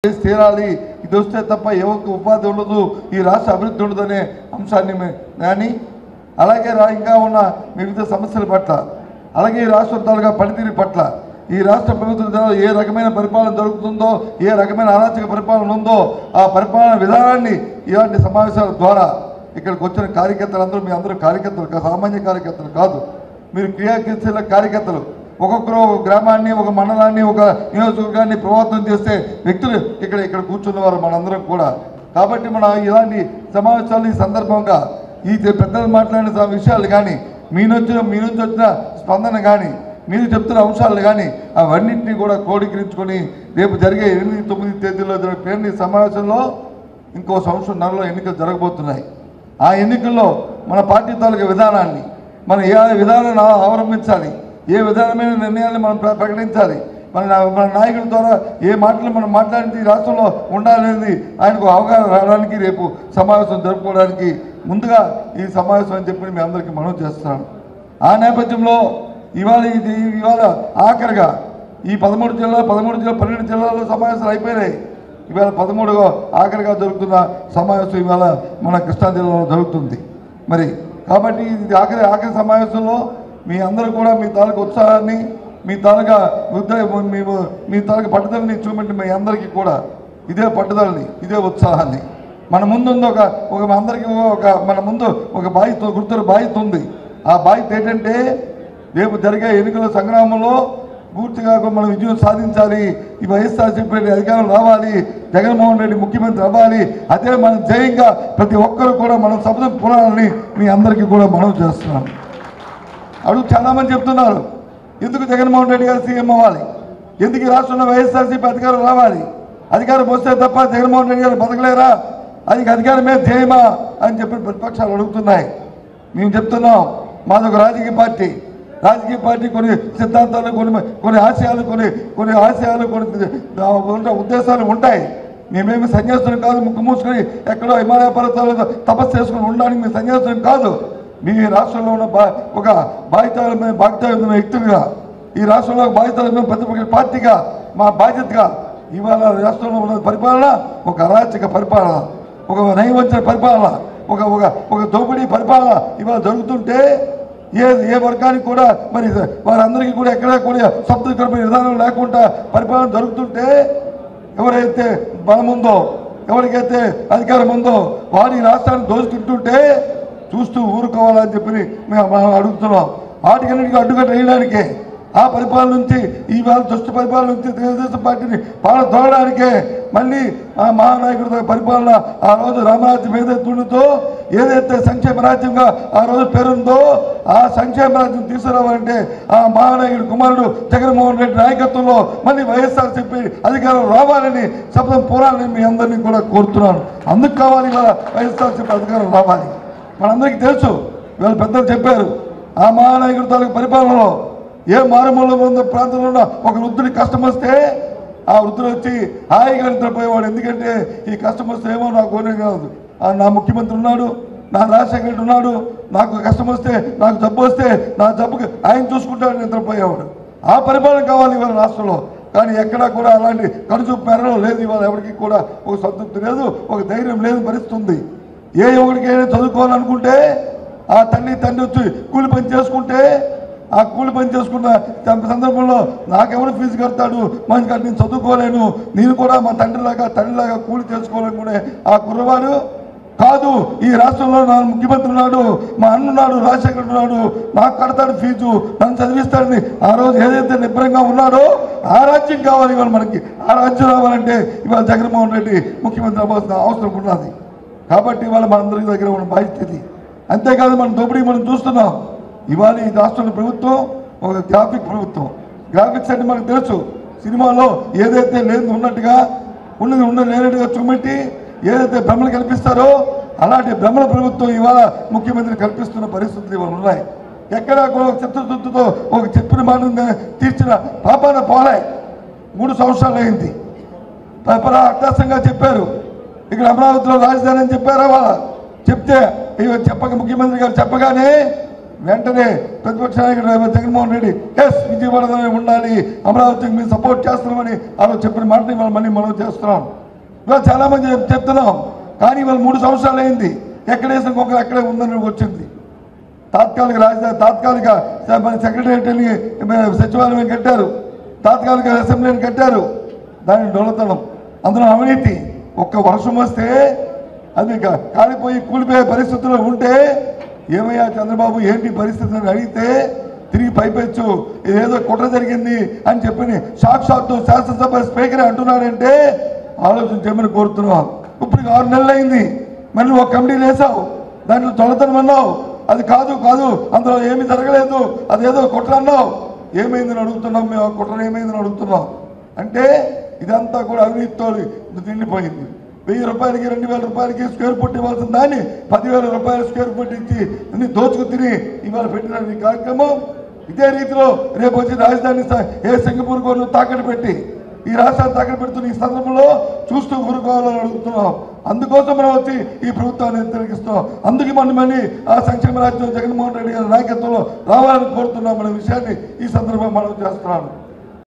తీరాలి, ఇది వస్తే తప్ప ఎవరికి ఉపాధి ఉండదు, ఈ రాష్ట్ర అభివృద్ధి ఉండదనే అంశాన్ని కానీ అలాగే ఇంకా ఉన్న వివిధ సమస్యల పట్ల, అలాగే ఈ రాష్ట్ర తాలూకా పనితీరు పట్ల, ఈ రాష్ట్ర ప్రభుత్వం ఏ రకమైన పరిపాలన జరుగుతుందో, ఏ రకమైన అరాచక పరిపాలన ఉందో ఆ పరిపాలన విధానాన్ని ఇలాంటి సమావేశాల ద్వారా ఇక్కడికి వచ్చిన కార్యకర్తలందరూ, మీ అందరూ కార్యకర్తలు, సామాన్య కార్యకర్తలు కాదు, మీరు క్రియాశీల కార్యకర్తలు. ఒక్కొక్కరు ఒక గ్రామాన్ని, ఒక మండలాన్ని, ఒక నియోజకవర్గాన్ని ప్రభావితం చేసే వ్యక్తులు ఇక్కడ కూర్చున్నవారు మనందరం కూడా. కాబట్టి మన ఇలాంటి సమావేశాలు ఈ సందర్భంగా ఈ పెద్దలు మాట్లాడిన విషయాలు కానీ, మీ నుంచి వచ్చిన స్పందన కానీ, మీరు చెప్తున్న అంశాలు కానీ అవన్నింటినీ కూడా క్రోడీకరించుకొని రేపు జరిగే 8-9 తేదీల్లో జరిగే సమావేశంలో ఇంకో సంవత్సరంన్నరలో ఎన్నికలు జరగబోతున్నాయి. ఆ ఎన్నికల్లో మన పార్టీ తాలూకా విధానాన్ని, మనం ఏ విధానాన్ని అవలంబించాలి, ఏ విధానమైన నిర్ణయాన్ని మనం ప్రకటించాలి, మన నాయకుల ద్వారా ఏ మాటలు మనం మాట్లాడి రాష్ట్రంలో ఉండాలనేది ఆయనకు అవగాహన రావడానికి రేపు సమావేశం జరుపుకోవడానికి ముందుగా ఈ సమావేశం అని చెప్పి మీ అందరికీ మనవి చేస్తున్నాను. ఆ నేపథ్యంలో ఇవాళ ఆఖరిగా ఈ 12 జిల్లాల్లో సమావేశాలు అయిపోయినాయి. ఇవాళ 13వ ఆఖరిగా జరుగుతున్న సమావేశం ఇవాళ మన కృష్ణా జిల్లాలో జరుగుతుంది. మరి కాబట్టి ఇది ఆఖరి సమావేశంలో మీ అందరూ కూడా మీ తాలూకా ఉత్సాహాన్ని, మీ తాలూకా పట్టుదలని చూపెట్టి మీ అందరికీ కూడా ఇదే పట్టుదలని, ఇదే ఉత్సాహాన్ని మన ముందు అందరికీ మన ముందు ఒక బాధ్యత, గుర్తున్న బాధ్యత ఉంది. ఆ బాధ్యత ఏంటంటే రేపు జరిగే ఎన్నికల సంగ్రామంలో పూర్తిగా మనం విజయం సాధించాలి, ఈ వైఎస్ఆర్సీపీ అధికారం రావాలి, జగన్మోహన్ రెడ్డి ముఖ్యమంత్రి అవ్వాలి, అదే మన జయంగా ప్రతి ఒక్కరు కూడా మనం శపథం పురాలని మీ అందరికీ కూడా మనవి చేస్తున్నాం. చాలామంది చెప్తున్నారు, ఎందుకు జగన్మోహన్ రెడ్డి గారు సీఎం అవ్వాలి, ఎందుకు ఈ రాష్ట్రంలో వైఎస్ఆర్సీపీ అధికారం రావాలి, అధికారం వస్తే తప్ప జగన్మోహన్ రెడ్డి గారు బతకలేరా, అది అధికారమే ధ్యేయమా అని చెప్పి ప్రతిపక్షాలు అడుగుతున్నాయి. మేము చెప్తున్నాం, మాదొక రాజకీయ పార్టీ కొన్ని సిద్ధాంతాలు, కొన్ని ఆశయాలు, కొన్ని ఉద్దేశాలు ఉంటాయి. మేమేమి సన్యాసులు కాదు, ముక్కు మూసుకొని ఎక్కడో హిమాలయ పర్వతాలలో తపస్సు చేసుకుని ఉండడానికి మేము సన్యాసులు కాదు. మీ రాష్ట్రంలో ఉన్న ఒక బాధ్యత వ్యక్తులుగా, ఈ రాష్ట్రంలో బాధ్యత ప్రతిపక్ష పార్టీగా మా బాధ్యతగా ఇవాళ రాష్ట్రంలో ఉన్న పరిపాలన ఒక అరాచక పరిపాలన, ఒక నైవంచన పరిపాలన, ఒక దోపిడీ పరిపాలన ఇవాళ జరుగుతుంటే ఏ వర్గానికి కూడా మరి వారందరికీ కూడా ఎక్కడా కూడా సంతృప్తికరమైన విధానం లేకుండా పరిపాలన జరుగుతుంటే ఎవరైతే బలం ఉందో, ఎవరికైతే అధికారం ఉందో వారి రాష్ట్రాన్ని దోచుకుంటుంటే చూస్తూ ఊరుకోవాలని చెప్పి మేము అడుగుతున్నాం. వాటికన్నిటికీ అడ్డుకట్ట వేయడానికే, ఆ పరిపాలన నుంచి ఈవేళ దుష్ట పరిపాలన నుంచి తెలుగుదేశం పార్టీని పాలన తోడడానికే మళ్ళీ ఆ మహానాయకుడి పరిపాలన ఆ రోజు రామరాజ్యం ఏదైతే ఏదైతే సంక్షేమ రాజ్యంగా ఆ రోజు పేరుందో ఆ సంక్షేమ రాజ్యం తీసుకురావాలంటే ఆ మహానాయకుడి కుమారుడు జగన్మోహన్ రెడ్డి నాయకత్వంలో మళ్ళీ వైఎస్ఆర్సీపీ అధికారం రావాలని శపథం పూరాలని మీ అందరినీ కూడా కోరుతున్నాను. అందుకు కావాలి ఇవాళ వైఎస్ఆర్సీపీ అధికారం రావాలి. మనందరికీ తెలుసు, వీళ్ళ పెద్దలు చెప్పారు, ఆ మహానాయకుడి తాలూకు పరిపాలనలో ఏ మారుమూల ఉన్న ప్రాంతంలో ఉన్న ఒక వృద్ధుడికి కష్టం వస్తే ఆ వృద్ధుడు వచ్చి హాయిగా నిద్రపోయేవాడు. ఎందుకంటే ఈ కష్టం వస్తే ఏమో నాకు కోరే కాదు, నా ముఖ్యమంత్రి ఉన్నాడు, నా రాజశేఖర రెడ్డి ఉన్నాడు, నాకు కష్టం వస్తే, నాకు జబ్బు వస్తే నా జబ్బుకి ఆయన చూసుకుంటాడు నిద్రపోయేవాడు. ఆ పరిపాలన కావాలి ఇవాళ రాష్ట్రంలో. కానీ ఎక్కడా కూడా అలాంటి కనుచూపు మేరలో లేదు. ఇవాళ ఎవరికి కూడా ఒక సంతృప్తి లేదు, ఒక ధైర్యం లేదు పరిస్థితుంది. ఏ ఎవరికైనా చదువుకోవాలనుకుంటే ఆ తండ్రి వచ్చి కూలి పని చేసుకుంటే ఆ కూలి పని చేసుకున్న సందర్భంలో నాకెవరు ఫీజు కడతాడు, మంచి నేను చదువుకోలేను, నేను కూడా మా తండ్రిలాగా కూలి చేసుకోవాలనుకునే ఆ కుర్రవాడు కాదు. ఈ రాష్ట్రంలో నా ముఖ్యమంత్రి ఉన్నాడు, మా అన్నున్నాడు, రాజశేఖర్ ఉన్నాడు, నాకు కడతాడు ఫీజు, నన్ను చదివిస్తాడని ఆ రోజు ఏదైతే నిబ్బరంగా ఉన్నాడో ఆ రాజ్యం కావాలి ఇవాళ మనకి. ఆ రాజ్యం రావాలంటే ఇవాళ జగన్మోహన్ రెడ్డి ముఖ్యమంత్రి అవ్వాల్సిన అవసరం ఉన్నది. కాబట్టి ఇవాళ మనందరి దగ్గర ఉన్న బాధ్యత. అంతేకాదు మన దోపిడీ మనం చూస్తున్నాం. ఇవాళ ఈ రాష్ట్రంలో ప్రభుత్వం ఒక గ్రాఫిక్ ప్రభుత్వం. గ్రాఫిక్స్ అంటే మనకు తెలుసు, సినిమాలో ఏదైతే లేదు ఉన్నట్టుగా ఉన్నది లేనట్టుగా చూపెట్టి ఏదైతే భ్రమలు కల్పిస్తారో అలాంటి భ్రమల ప్రభుత్వం ఇవాళ ముఖ్యమంత్రి కల్పిస్తున్న పరిస్థితులు ఇవాళ ఉన్నాయి. ఎక్కడా కూడా ఒక చిత్తశుద్ధితో ఒక చెప్పిన మాట తీర్చిన పాపాన పోలే. 3 సంవత్సరాలు అయింది. అట్టాసంగా చెప్పారు, ఇక్కడ అమరావతిలో రాజధాని అని చెప్పారా వాళ్ళ చెప్తే ముఖ్యమంత్రి గారు చెప్పగానే వెంటనే ప్రతిపక్ష నాయకుడు జగన్మోహన్ రెడ్డి విజయవాడలోనే ఉండాలి, అమరావతికి మేము సపోర్ట్ చేస్తున్నామని వాళ్ళు చెప్పిన మాటని వాళ్ళు మళ్ళీ మనం చేస్తున్నాం. ఇవాళ చాలామంది చెప్తున్నాం, కానీ వాళ్ళు 3 సంవత్సరాలు అయింది, ఎక్కడేసిన కుక్కలు అక్కడే ఉందని వచ్చింది. తాత్కాలిక రాజధాని, తాత్కాలిక సెక్రటేరియట్ని సచివాలయం కట్టారు, తాత్కాలిక అసెంబ్లీని కట్టారు, దాని డొల్లతనం, అందులో అవినీతి. ఒక్క వర్షం వస్తే అది కాలిపోయి కూలిపోయే పరిస్థితుల్లో ఉంటే ఏమయ్యా చంద్రబాబు ఏంటి పరిస్థితి అని అడిగితే తిరిగి పైపెచ్చు ఇదేదో కుట్ర జరిగింది అని చెప్పి సాక్షాత్తు శాసనసభ స్పీకర్ అంటున్నాడంటే ఆలోచించమని కోరుతున్నాం. ఇప్పుడు 6 నెలలు అయింది, మళ్ళీ ఒక కమిటీలు వేసావు, దాంట్లో దొంగతనం అన్నావు, అది కాదు అందులో ఏమీ జరగలేదు, అదేదో కుట్ర అన్నావు. ఏమైందని అడుగుతున్నాం మేము, ఆ కుట్ర ఏమైందని అడుగుతున్నాం. అంటే ఇదంతా కూడా అవినీతితో నిండిపోయింది. 1000 రూపాయలకి 2000 రూపాయలకి స్క్వేర్ ఫుట్ ఇవ్వాల్సిన దాన్ని 10,000 రూపాయల స్క్వేర్ ఫుట్ ఇచ్చి అన్ని దోచుకు తిని ఇవాళ పెట్టిన ఈ కార్యక్రమం. ఇదే రీతిలో రేపు వచ్చి రాజధాని సింగపూర్ కోర్టు తాకట్టు పెట్టి ఈ రాష్ట్రాన్ని తాకట్టు పెడుతున్న ఈ సందర్భంలో చూస్తూ ఊరుకోవాలని అడుగుతున్నాం. అందుకోసం మనం వచ్చి ఈ ప్రభుత్వాన్ని వ్యతిరేకిస్తున్నాం. అందుకే మళ్ళీ ఆ సంక్షేమ రాజ్యం జగన్మోహన్ రెడ్డి గారి నాయకత్వంలో రావాలని కోరుతున్నాం అనే విషయాన్ని ఈ సందర్భంగా మనం చేస్తున్నాను.